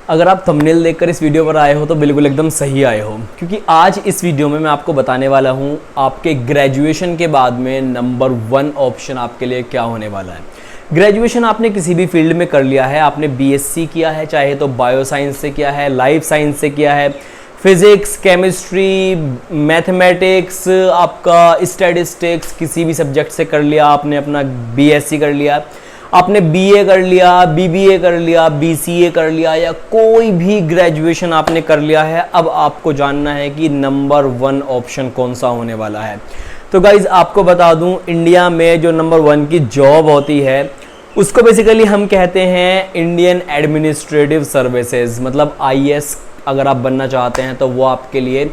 अगर आप थंबनेल देखकर इस वीडियो पर आए हो तो बिल्कुल एकदम सही आए हो, क्योंकि आज इस वीडियो में मैं आपको बताने वाला हूँ आपके ग्रेजुएशन के बाद में नंबर 1 ऑप्शन आपके लिए क्या होने वाला है। ग्रेजुएशन आपने किसी भी फील्ड में कर लिया है, आपने बीएससी किया है, चाहे तो बायो साइंस से किया है, लाइफ साइंस से किया है, फिजिक्स, केमिस्ट्री, मैथमेटिक्स, आपका स्टैटिस्टिक्स, किसी भी सब्जेक्ट से कर लिया, आपने अपना बीएससी कर लिया, आपने बीए कर लिया, बीबीए कर लिया, बीसीए कर लिया, या कोई भी ग्रेजुएशन आपने कर लिया है। अब आपको जानना है कि नंबर 1 ऑप्शन कौन सा होने वाला है। तो गाइज आपको बता दूं, इंडिया में जो नंबर 1 की जॉब होती है उसको बेसिकली हम कहते हैं इंडियन एडमिनिस्ट्रेटिव सर्विसेज, मतलब आईएएस अगर आप बनना चाहते हैं तो वो आपके लिए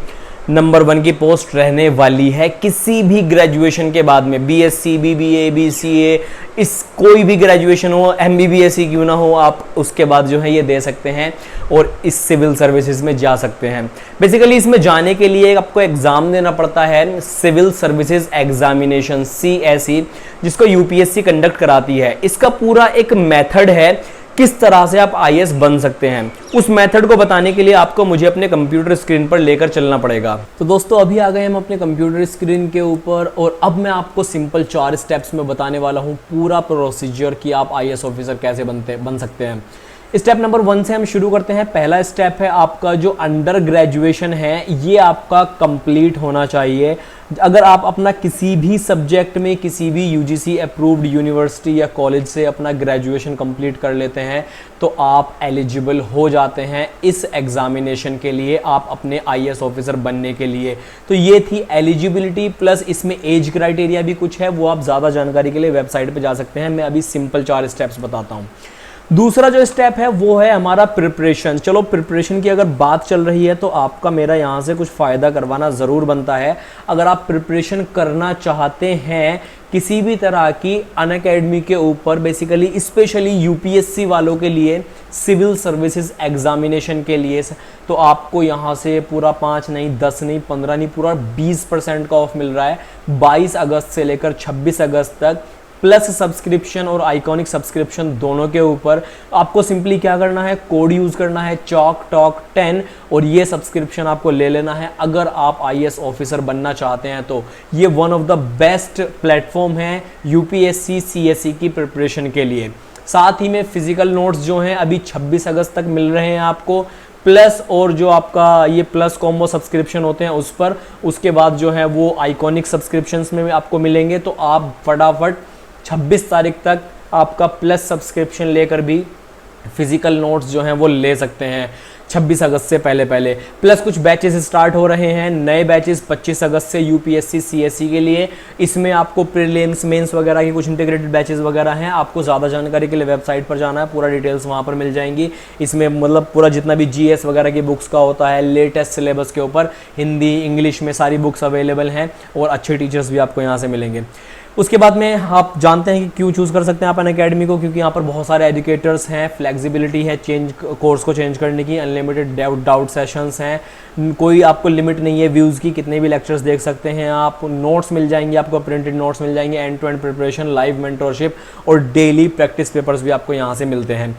नंबर 1 की पोस्ट रहने वाली है। किसी भी ग्रेजुएशन के बाद में बीएससी, बीबीए, बीसीए, इस कोई भी ग्रेजुएशन हो, एमबीबीएस ही क्यों ना हो, आप उसके बाद जो है ये दे सकते हैं और इस सिविल सर्विसेज में जा सकते हैं। बेसिकली इसमें जाने के लिए आपको एग्जाम देना पड़ता है, सिविल सर्विसेज एग्जामिनेशन CSE, जिसको यूपीएससी कंडक्ट कराती है। इसका पूरा एक मेथड है किस तरह से आप आईएएस बन सकते हैं। उस मेथड को बताने के लिए आपको मुझे अपने कंप्यूटर स्क्रीन पर लेकर चलना पड़ेगा। तो दोस्तों अभी आ गए हम अपने कंप्यूटर स्क्रीन के ऊपर और अब मैं आपको सिंपल 4 स्टेप्स में बताने वाला हूं पूरा प्रोसीजर कि आप आईएएस ऑफिसर कैसे बन सकते हैं। स्टेप नंबर 1 से हम शुरू करते हैं। पहला स्टेप है आपका जो अंडर ग्रेजुएशन है ये आपका कंप्लीट होना चाहिए। अगर आप अपना किसी भी सब्जेक्ट में किसी भी यूजीसी अप्रूव्ड यूनिवर्सिटी या कॉलेज से अपना ग्रेजुएशन कंप्लीट कर लेते हैं तो आप एलिजिबल हो जाते हैं इस एग्जामिनेशन के लिए, आप अपने आईएएस ऑफिसर बनने के लिए। तो ये थी एलिजिबिलिटी, प्लस इसमें एज क्राइटेरिया भी कुछ है, वो आप ज़्यादा जानकारी के लिए वेबसाइट पर जा सकते हैं। मैं अभी सिंपल 4 स्टेप्स बताता हूँ। दूसरा जो स्टेप है वो है हमारा प्रिपरेशन। चलो प्रिपरेशन की अगर बात चल रही है तो आपका मेरा यहाँ से कुछ फ़ायदा करवाना ज़रूर बनता है। अगर आप प्रिपरेशन करना चाहते हैं किसी भी तरह की अनअकैडमी के ऊपर, बेसिकली स्पेशली यूपीएससी वालों के लिए, सिविल सर्विसेज एग्जामिनेशन के लिए, तो आपको यहाँ से पूरा 5 नहीं, 10 नहीं, 15 नहीं, पूरा 20% का ऑफ मिल रहा है 22 अगस्त से लेकर 26 अगस्त तक, प्लस सब्सक्रिप्शन और आइकॉनिक सब्सक्रिप्शन दोनों के ऊपर। आपको सिंपली क्या करना है, कोड यूज़ करना है चॉक टॉक 10 और ये सब्सक्रिप्शन आपको ले लेना है अगर आप आईएएस ऑफिसर बनना चाहते हैं। तो ये one of the best platform है यूपीएससी CSE की प्रिपरेशन के लिए। साथ ही में फिजिकल नोट्स जो हैं अभी 26 अगस्त तक मिल रहे हैं आपको, प्लस और जो आपका ये प्लस कॉम्बो सब्सक्रिप्शन होते हैं उस पर, उसके बाद जो है वो आइकॉनिक सब्सक्रिप्शंस में भी आपको मिलेंगे। तो आप फटाफट 26 तारीख तक आपका प्लस सब्सक्रिप्शन लेकर भी फिजिकल नोट्स जो हैं वो ले सकते हैं 26 अगस्त से पहले। प्लस कुछ बैचेस स्टार्ट हो रहे हैं, नए बैचेस 25 अगस्त से यूपीएससी CSE के लिए। इसमें आपको प्रीलिम्स, मेंस वगैरह की कुछ इंटीग्रेटेड बैचेस वगैरह हैं। आपको ज़्यादा जानकारी के लिए वेबसाइट पर जाना है, पूरा डिटेल्स वहाँ पर मिल जाएंगी। इसमें मतलब पूरा जितना भी GS वगैरह की बुक्स का होता है, लेटेस्ट सिलेबस के ऊपर हिंदी इंग्लिश में सारी बुक्स अवेलेबल हैं और अच्छे टीचर्स भी आपको यहाँ से मिलेंगे। उसके बाद में आप जानते हैं कि क्यों चूज़ कर सकते हैं आप अनअकैडमी को, क्योंकि यहाँ पर बहुत सारे एजुकेटर्स हैं, फ्लेक्सिबिलिटी है कोर्स को चेंज करने की, अनलिमिटेड डाउट सेशंस हैं, कोई आपको लिमिट नहीं है व्यूज़ की, कितने भी लेक्चर्स देख सकते हैं आप, नोट्स मिल जाएंगे आपको, प्रिंटेड नोट्स मिल जाएंगे, end to end preparation, live mentorship और डेली प्रैक्टिस पेपर्स भी आपको यहाँ से मिलते हैं।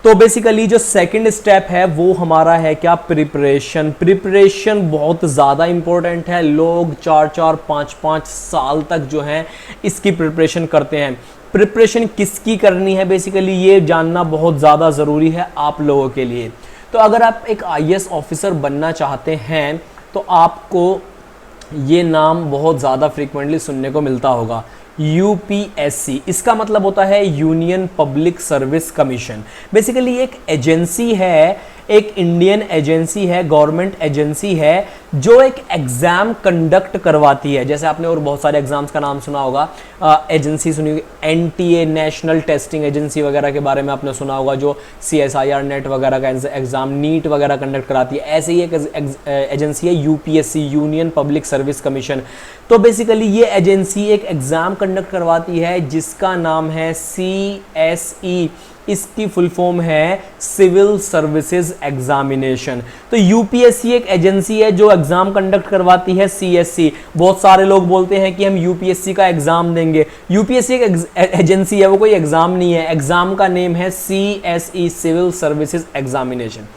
तो बेसिकली जो सेकंड स्टेप है वो हमारा है क्या, प्रिपरेशन बहुत ज़्यादा इंपॉर्टेंट है। लोग 4-4, 5-5 साल तक जो है इसकी प्रिपरेशन करते हैं। प्रिपरेशन किसकी करनी है बेसिकली ये जानना बहुत ज़्यादा ज़रूरी है आप लोगों के लिए। तो अगर आप एक आईएएस ऑफिसर बनना चाहते हैं तो आपको ये नाम बहुत ज़्यादा फ्रीक्वेंटली सुनने को मिलता होगा, यूपीएससी। इसका मतलब होता है union public service commission. Basically एक एजेंसी है, एक इंडियन एजेंसी है, गवर्नमेंट एजेंसी है जो एक एग्जाम कंडक्ट करवाती है। जैसे आपने और बहुत सारे एग्जाम्स का नाम सुना होगा, एजेंसी सुनी होगी, NTA नेशनल टेस्टिंग एजेंसी वगैरह के बारे में आपने सुना होगा, जो CSIR नेट वगैरह का एग्जाम, नीट वगैरह कंडक्ट कराती है। ऐसे ही एक एजेंसी है UPSC, union public service commission. तो बेसिकली ये एजेंसी एक एग्जाम कंडक्ट करवाती है जिसका नाम है CSE, इसकी फुल फॉर्म है सिविल सर्विसेज एग्जामिनेशन। तो यूपीएससी एक एजेंसी है जो एग्जाम कंडक्ट करवाती है सीएससी। बहुत सारे लोग बोलते हैं कि हम यूपीएससी का एग्जाम देंगे। यूपीएससी एक एजेंसी है, वो कोई एग्जाम नहीं है। एग्जाम का नेम है सीएसई, सिविल सर्विसेज एग्जामिनेशन।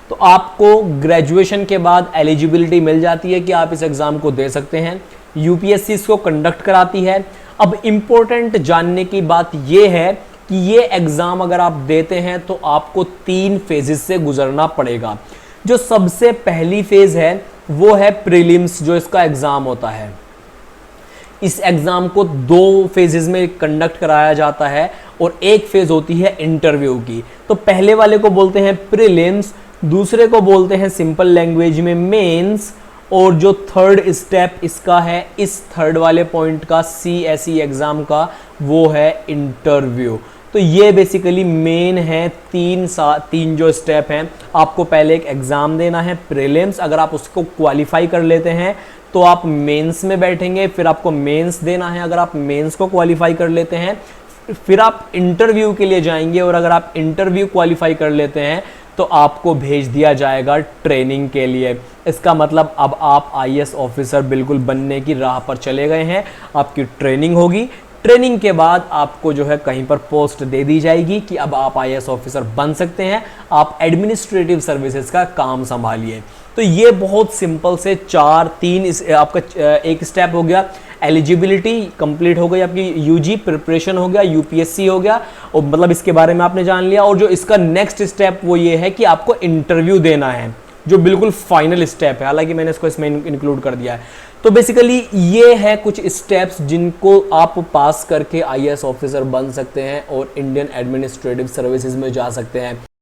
तो आपको ग्रेजुएशन के बाद एलिजिबिलिटी मिल जाती है कि आप इस एग्जाम को दे सकते हैं। यूपीएससी इसको कंडक्ट कराती है। अब इंपॉर्टेंट जानने की बात यह है कि ये एग्जाम अगर आप देते हैं तो आपको 3 फेजेस से गुजरना पड़ेगा। जो सबसे पहली फेज है वो है प्रीलिम्स, जो इसका एग्जाम होता है। इस एग्जाम को 2 फेजेस में कंडक्ट कराया जाता है और एक फेज होती है इंटरव्यू की। तो पहले वाले को बोलते हैं प्रीलिम्स, दूसरे को बोलते हैं सिंपल लैंग्वेज में मेंस, और जो थर्ड स्टेप इसका है, इस थर्ड वाले पॉइंट का सीएसई एग्जाम का, वो है इंटरव्यू। तो ये बेसिकली मेन है। 3 जो स्टेप हैं, आपको पहले एक एग्जाम देना है प्रीलिम्स। अगर आप उसको क्वालिफाई कर लेते हैं तो आप मेंस में बैठेंगे, फिर आपको मेंस देना है। अगर आप मेंस को क्वालिफाई कर लेते हैं फिर आप इंटरव्यू के लिए जाएंगे, और अगर आप इंटरव्यू क्वालिफाई कर लेते हैं तो आपको भेज दिया जाएगा ट्रेनिंग के लिए। इसका मतलब अब आप आईएएस ऑफिसर बिल्कुल बनने की राह पर चले गए हैं। आपकी ट्रेनिंग होगी, ट्रेनिंग के बाद आपको जो है कहीं पर पोस्ट दे दी जाएगी कि अब आप आईएएस ऑफिसर बन सकते हैं, आप एडमिनिस्ट्रेटिव सर्विसेज का काम संभालिए। तो ये बहुत सिंपल से 3 आपका एक स्टेप हो गया। एलिजिबिलिटी कंप्लीट हो गई, आपकी यूजी प्रिपरेशन हो गया, यूपीएससी हो गया, और मतलब इसके बारे में आपने जान लिया। और जो इसका नेक्स्ट स्टेप वो ये है कि आपको इंटरव्यू देना है, जो बिल्कुल फाइनल स्टेप है। हालांकि मैंने इसको इसमें इंक्लूड कर दिया है। तो बेसिकली ये है कुछ स्टेप्स जिनको आप पास करके आईएएस ऑफिसर बन सकते हैं और इंडियन एडमिनिस्ट्रेटिव सर्विसेज में जा सकते हैं।